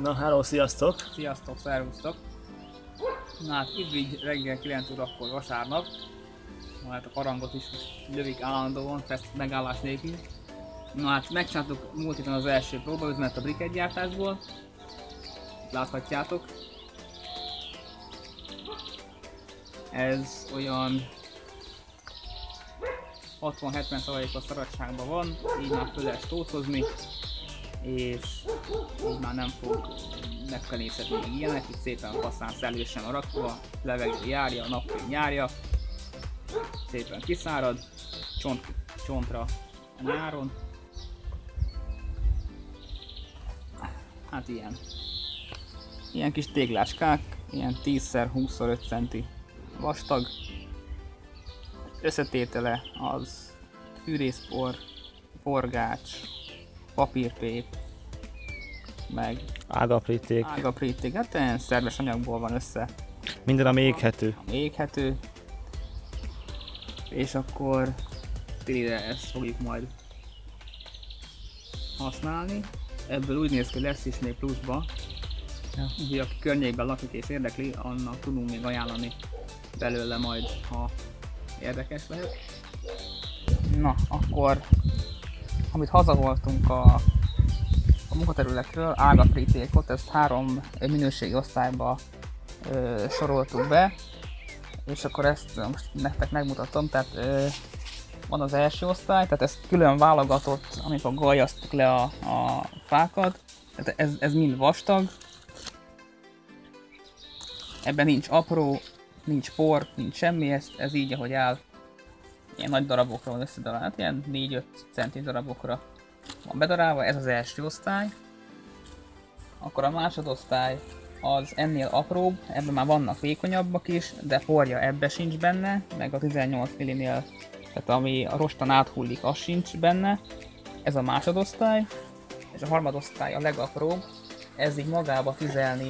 Na, hello, sziasztok! Sziasztok, szervusztok! Na hát itt így reggel 9 órakor vasárnap. Na hát a harangot is lövik állandóan, fest megállás nélkül. Na hát megcsináltuk múlt héten az első próbaüzenet a briket gyártásból. Láthatjátok. Ez olyan 60-70%-os szaradságban van, így már föl lehet stócozni, és így már nem fog megfenészetni meg ilyenek, itt szépen faszán szellősen rakva, levegő járja, napfény járja, szépen kiszárad, csontra a nyáron. Hát ilyen kis tégláskák, ilyen 10x20x5 cm vastag. Összetétele az fűrészpor, forgács, papírpép, meg Ágapríték. hát ilyen szerves anyagból van össze. Minden, ami éghető. Éghető. És akkor télire ezt fogjuk majd használni. Ebből úgy néz ki, lesz is még pluszba. Ja. Úgyhogy aki környékben lakik és érdekli, annak tudunk még ajánlani belőle majd, ha érdekes lehet. Na, akkor amit hazavoltunk a munkaterületről, ágaprítékot, ezt 3 minőségi osztályba soroltuk be, és akkor ezt most nektek megmutatom. Tehát van az első osztály, tehát ez külön válogatott, amikor galjasztuk le a fákat, tehát ez mind vastag, ebben nincs apró, nincs por, nincs semmi, ez így ahogy áll, ilyen nagy darabokra van összedarált, ilyen 4-5 cm darabokra van bedarálva, ez az első osztály. Akkor a másodosztály az ennél apróbb, ebben már vannak vékonyabbak is, de porja ebbe sincs benne, meg a 18 mm-nél, tehát ami a roston áthullik, az sincs benne. Ez a másodosztály, és a harmadosztály a legapróbb, ez így magába tüzelni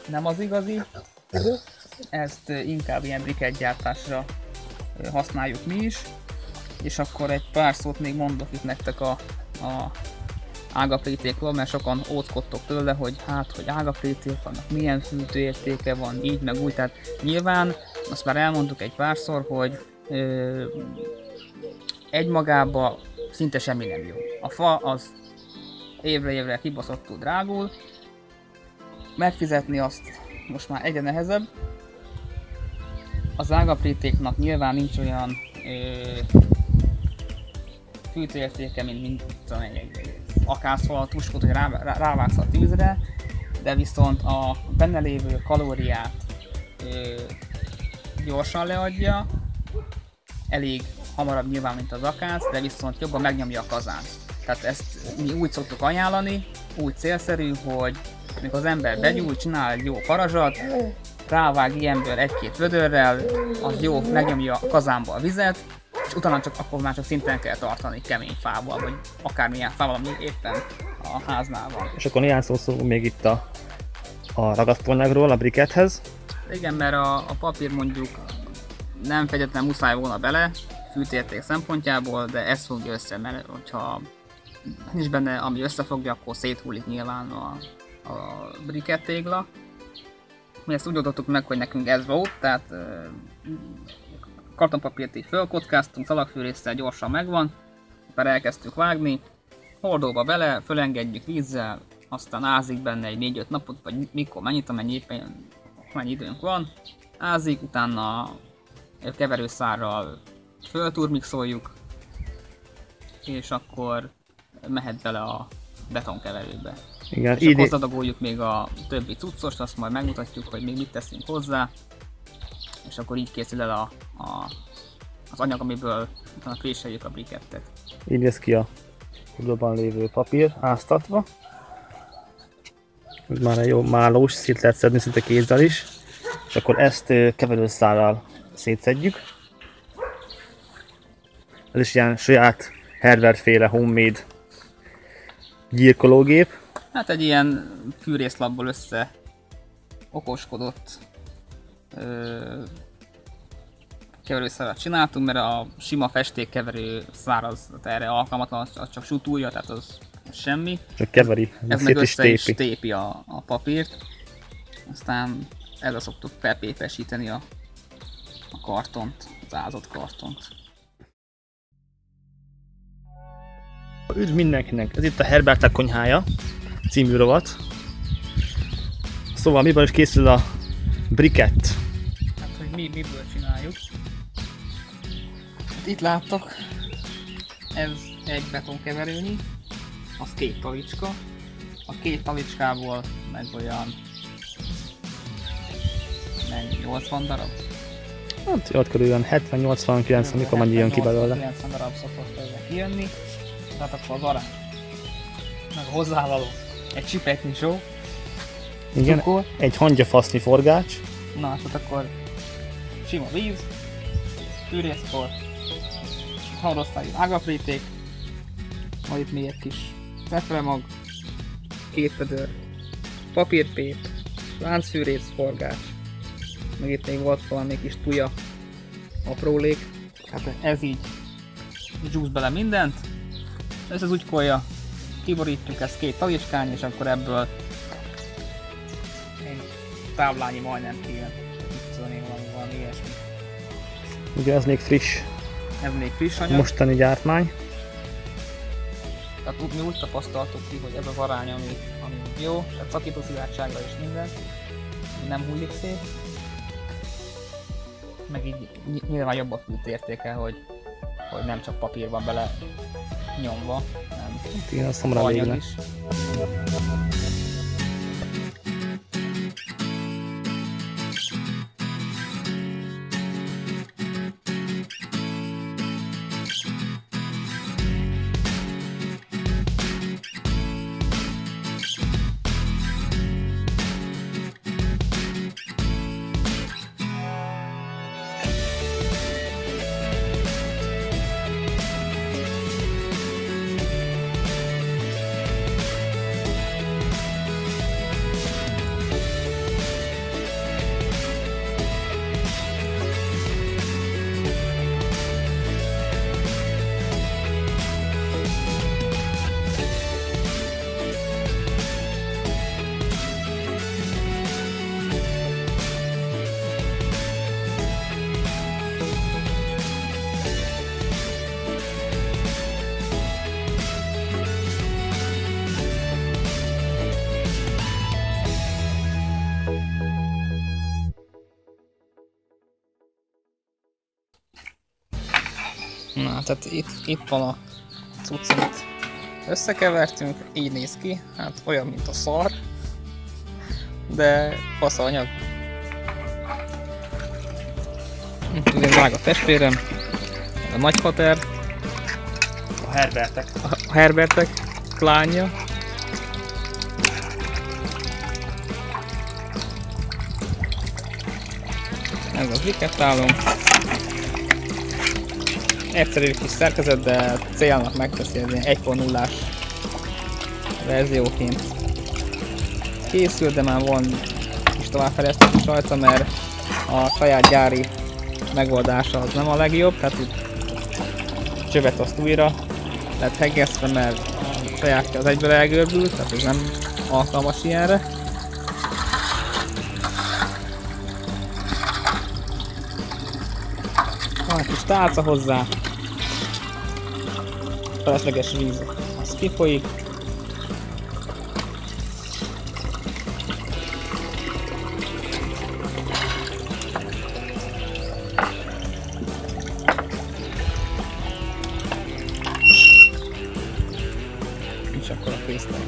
nem az igazi, ezt inkább ilyen brikettgyártásra használjuk mi is. És akkor egy pár szót még mondok itt nektek a ágaprítékről, mert sokan óckodtok tőle, hogy hogy ágapríték vannak, milyen fűtőértéke van, így meg úgy. Tehát nyilván azt már elmondtuk egy párszor, hogy egymagában szinte semmi nem jó. A fa az évre kibaszottul drágul, megfizetni azt most már egyre nehezebb. Az ágaprítéknak nyilván nincs olyan fűtőértéke, mint egy akárszor tuskot, hogy rávágsz a tűzre, de viszont a benne lévő kalóriát gyorsan leadja, elég hamarabb nyilván, mint az akász, de viszont jobban megnyomja a kazán. Tehát ezt mi úgy szoktuk ajánlani, úgy célszerű, hogy amikor az ember begyújt, csinál egy jó parazsat, rávág ilyenből 1-2 vödörrel, az jó, megnyomja a kazánba a vizet, és utána akkor már csak szinten kell tartani kemény fával, vagy akármilyen fával, ami éppen a háznál van. És akkor néhány szó még itt a ragasztóanyagról, a brikethez. Igen, mert a papír mondjuk nem feltétlenül muszáj volna bele, fűtőérték szempontjából, de ez fogja össze, mert hogyha nincs benne, ami összefogja, akkor széthullik nyilván a brikett tégla. Mi ezt úgy oldottuk meg, hogy nekünk ez volt, tehát kartonpapírt így fölkockáztunk, szalagfűrésszel gyorsan megvan, akkor elkezdtük vágni, hordóba bele, fölengedjük vízzel, aztán ázik benne egy 4-5 napot, vagy mikor mennyit, mennyi időnk van, ázik, utána keverőszárral fölturmixoljuk, és akkor mehet bele a betonkeverőbe. Igen, és akkor hozzáadagoljuk még a többi cuccost, azt majd megmutatjuk, hogy még mit teszünk hozzá, és akkor így készül el az anyag, amiből utána préseljük a brikettet. Így néz ki a hordóban lévő papír, áztatva. Ez már egy jó málós, szét lehet szedni szinte kézzel is. És akkor ezt keverőszárral szétszedjük. Ez is ilyen saját Herbert féle homemade gyírkológép. Hát egy ilyen fűrészlapból össze okoskodott keverőszárat csináltunk, mert a sima festékkeverő szár az erre alkalmatlan, az csak sutulja, tehát az semmi. Csak keveri, Ez meg szét is össze is tépi. tépi a papírt. Aztán ezzel szoktuk felpépesíteni a kartont, az ázott kartont. Üdv mindenkinek! Ez itt a Herbertek konyhája című rovat. Szóval miből is készül a briquette? Hát, hogy miből csináljuk. Hát itt láttok, ez egy betonkeverőnyi, az 2 talicska. A 2 talicskából meg olyan 80 darab. Hát ott körül 70-80-90, mikor mennyi jön ki belőle. 90 darab szokott ezzel kijönni. Tehát akkor az arány. Meg a hozzávaló. Egy csipetnyi só. Igen, cukor. egy hangyafasznyi forgács. Na, és akkor sima víz, fűrészpor, harosztályú ágapríték, majd itt még egy kis cefremag, 2 pödör, papírpép, láncfűrész, forgács, meg itt még volt valami kis tuja, aprólék. Hát ez így zsúsz bele mindent, ez az ügykolja, kiborítjuk ezt 2 talicskán, és akkor ebből egy táblányi majdnem kijön. Valami ilyesmi. Ugye ez még friss, Ez még friss anyag. mostani gyártmány. Tehát mi úgy tapasztaltuk ki, hogy ez az arány, ami jó, tehát szakító szilárdságra is minden, nem hullik szét. Meg így nyilván jobb a fűtértéke, hogy nem csak papír van bele nyomva, hanem Igen, a szomra anyag végre. is. Na, tehát itt van a cucc, amit összekevertünk, így néz ki, hát olyan, mint a szar, de faszanyag. Ez egy drága testvérem, a nagypater, A Herbertek. a Herbertek klánja. Ez az brikettálunk. Egyszerű kis szerkezet, de célnak megteszi, ez ilyen 1.0-ás verzióként készül, de már van kis továbbfejlesztés is rajta, mert a saját gyári megoldása az nem a legjobb, tehát itt csövet azt újra lehet hegesztve, mert a sajátja az egyből elgörbült, tehát ez nem alkalmas ilyenre. Van egy kis tálca hozzá, felesleges víz, az kifolyik. És akkor a készlet.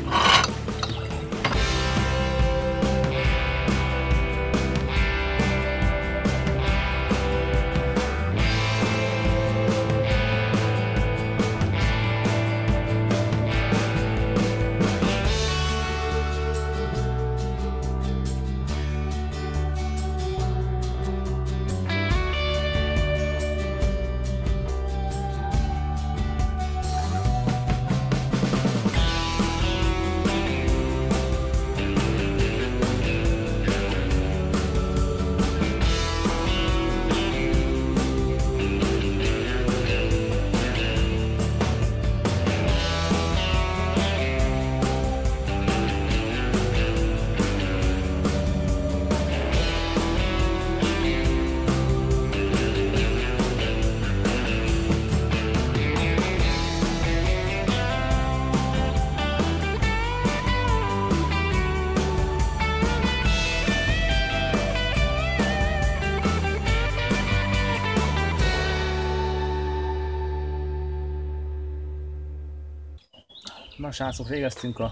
Na srácok, végeztünk a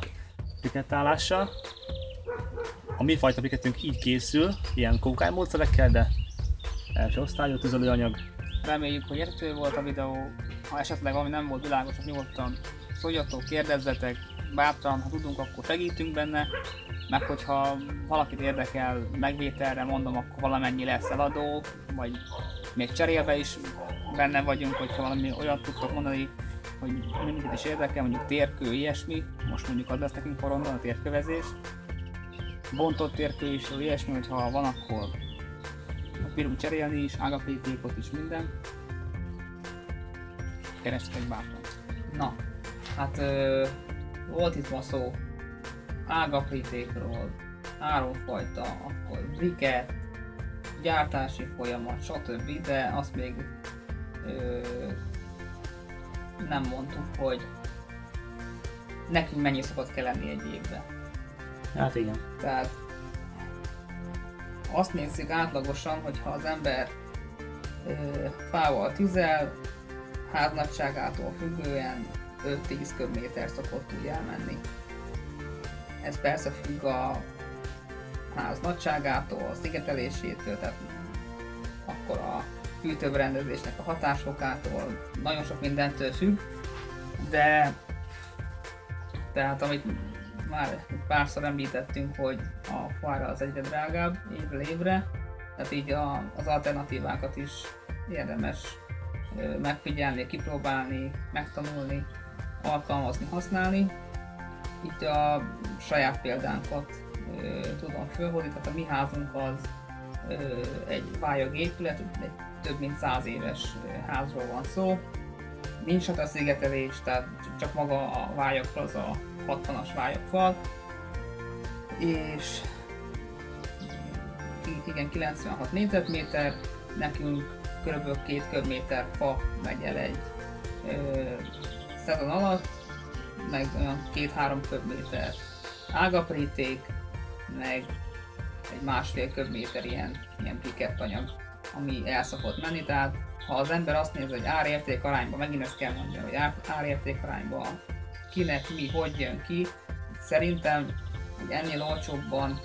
brikettálással. A mi fajta briketünk így készül, ilyen kókály módszerekkel, de első osztályú tüzelőanyag. Reméljük, hogy érthető volt a videó. Ha esetleg valami nem volt világos, nyugodtan szóljatok, kérdezzetek, bátran, ha tudunk, akkor segítünk benne. Meg hogyha valakit érdekel megvételre, mondom, akkor valamennyi lesz eladó, vagy még cserélve is benne vagyunk, hogyha valami olyat tudtok mondani, hogy minket is érdekel, mondjuk térkő, ilyesmi. Most mondjuk az lesz nekünk porondon a térkövezés. Bontott térkő is, ilyesmi, hogyha van, akkor bírunk cserélni is, ágaprítékot is, minden. Keressetek bátran. Na, hát volt itt ma szó ágaprítékról, háromfajta, akkor briket, gyártási folyamat, stb. De azt még nem mondtuk, hogy nekünk mennyi szokott kell lenni egy évben. Hát igen. Tehát azt nézzük átlagosan, hogyha az ember fával tüzel, háznagyságától függően 5-10 köbméter szokott úgy elmenni. Ez persze függ a ház nagyságától, a szigetelésétől, tehát akkor a fűtőberendezésnek a hatásfokától, nagyon sok mindentől függ, de tehát amit már párszor említettünk, hogy a fára az egyre drágább évről évre, tehát így az alternatívákat is érdemes megfigyelni, kipróbálni, megtanulni, alkalmazni, használni. Itt a saját példánkat tudom felhozni, tehát a mi házunk az egy vályog épület, egy több mint 100 éves házról van szó. Nincs a szigetelés, tehát csak maga a vályogfal, az a 60-as vályogfal. És igen, 96 négyzetméter, nekünk kb. 2 köbméter fa megy el egy szezon alatt, meg olyan 2-3 köbméter ágapríték, meg egy 1,5 köbméter ilyen brikettanyag, ami el szokott menni. Tehát ha az ember azt nézi, hogy árérték arányban, megint ezt kell mondani, hogy árérték arányban kinek mi, hogy jön ki, szerintem hogy ennél olcsóbban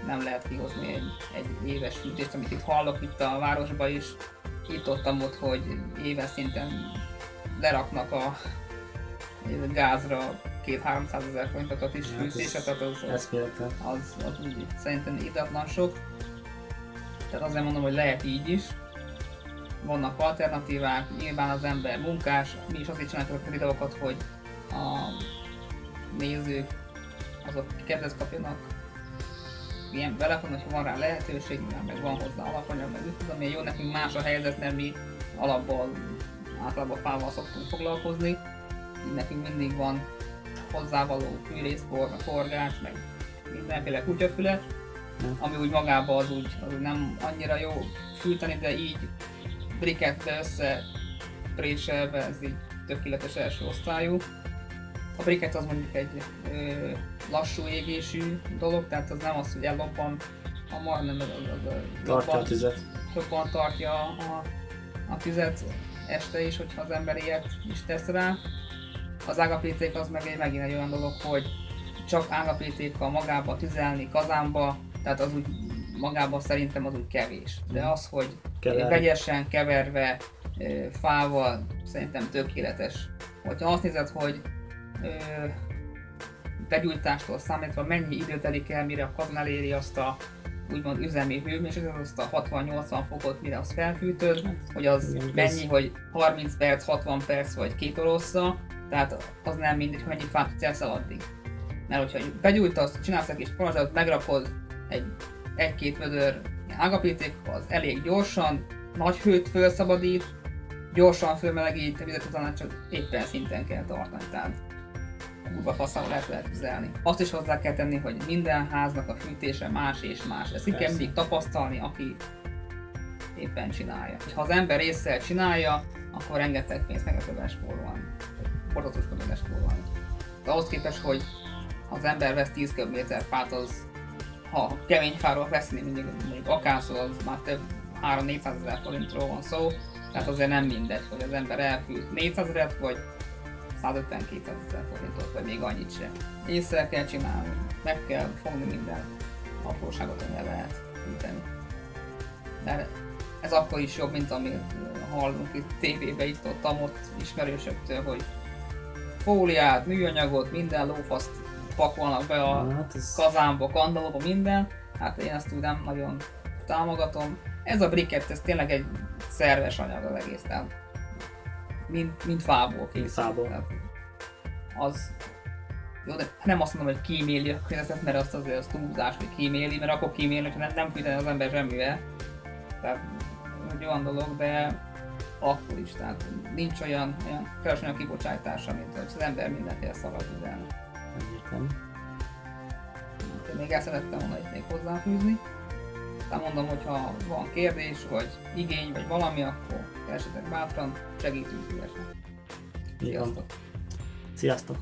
nem lehet kihozni egy éves fűtést, amit itt hallok itt a városban is, itt-ott, hogy éves szinten leraknak a gázra 200-300 ezer forintokat is fűtése, tehát az úgy szerintem idatlan sok. Tehát azért mondom, hogy lehet így is. Vannak alternatívák, nyilván az ember munkás, mi is azért csináljuk a videókat, hogy a nézők azok kedvet kapjanak ilyen telefon, hogyha van rá lehetőség, meg van hozzá alapanyag, meg úgy tudom, hogy jó, nekünk más a helyzet, mert mi alapból általában fával szoktunk foglalkozni, így nekünk mindig van hozzávaló fűrészbor, meg forgás, meg mindenféle kutyafület, ami úgy magában az úgy nem annyira jó fűteni, de így briketbe összepréselve ez így tökéletes első osztályú. A briket az mondjuk egy lassú égésű dolog, tehát az nem az, hogy ellobban hamar, hanem tartja a tüzet. Jobban tartja a tüzet este is, hogyha az ember ilyet is tesz rá. Az ágapríték az meg megint egy olyan dolog, hogy csak ágaprítékkal magába tüzelni kazánba, tehát az úgy magában szerintem az úgy kevés. De az, hogy vegyesen keverve fával szerintem tökéletes. Hogyha azt nézed, hogy begyújtástól számítva mennyi idő telik el, mire a kazan eléri azt a úgymond üzemi hőmérsékletet, azt a 60-80 fokot, mire azt felfűtöd, hogy az mennyi, hogy 30 perc, 60 perc vagy 2 orossza, tehát az nem mindegy, hogy mennyi fát tudsz addig. Mert hogyha begyújtasz, csinálsz egy kis parazsat, megrakod egy-két vödör ágapríték, az elég gyorsan, nagy hőt felszabadít, gyorsan fölmelegít, a vizet utána csak éppen szinten kell tartani, tehát kurva faszával lehet tüzelni. Azt is hozzá kell tenni, hogy minden háznak a fűtése más és más. Ezt ki kell mindig tapasztalni, aki éppen csinálja. Ha az ember ésszel csinálja, akkor rengeteg pénzt meg lehet spórolni. Borzasztóan lehet spórolni. De ahhoz képest, hogy az ember vesz 10 köbméter fát, az ha kemény fáról veszni, mondjuk akászol, az már több 300-400 ezer forintról van szó. Tehát azért nem mindegy, hogy az ember elfűt 400 ezeret, vagy 150-200 ezer forintot, vagy még annyit sem. Észre kell csinálni, meg kell fogni minden apróságot, ami lehet üteni. De ez akkor is jobb, mint amit hallunk itt tévébe, itt-ott ismerősöktől, hogy fóliát, műanyagot, minden lófaszt pakolnak be a kazánba, kandallóba, minden. Hát én ezt úgy nem nagyon támogatom. Ez a briket, ez tényleg egy szerves anyag az egész, tehát mint fából készül. Az jó, de nem azt mondom, hogy kíméli a környezetet, mert azt azért az túlzás, hogy kíméli, mert akkor kíméli, hogy nem fűteni az ember semmivel. Tehát egy olyan dolog, de akkor is, tehát nincs olyan kereső kibocsátása, mint hogy az ember mindenféle szavat üzelne. Én még el szerettem volna itt még hozzáfűzni. Tehát mondom, hogy ha van kérdés, vagy igény, vagy valami, akkor keresetek bátran, segítünk szívesen. Sziasztok! Sziasztok!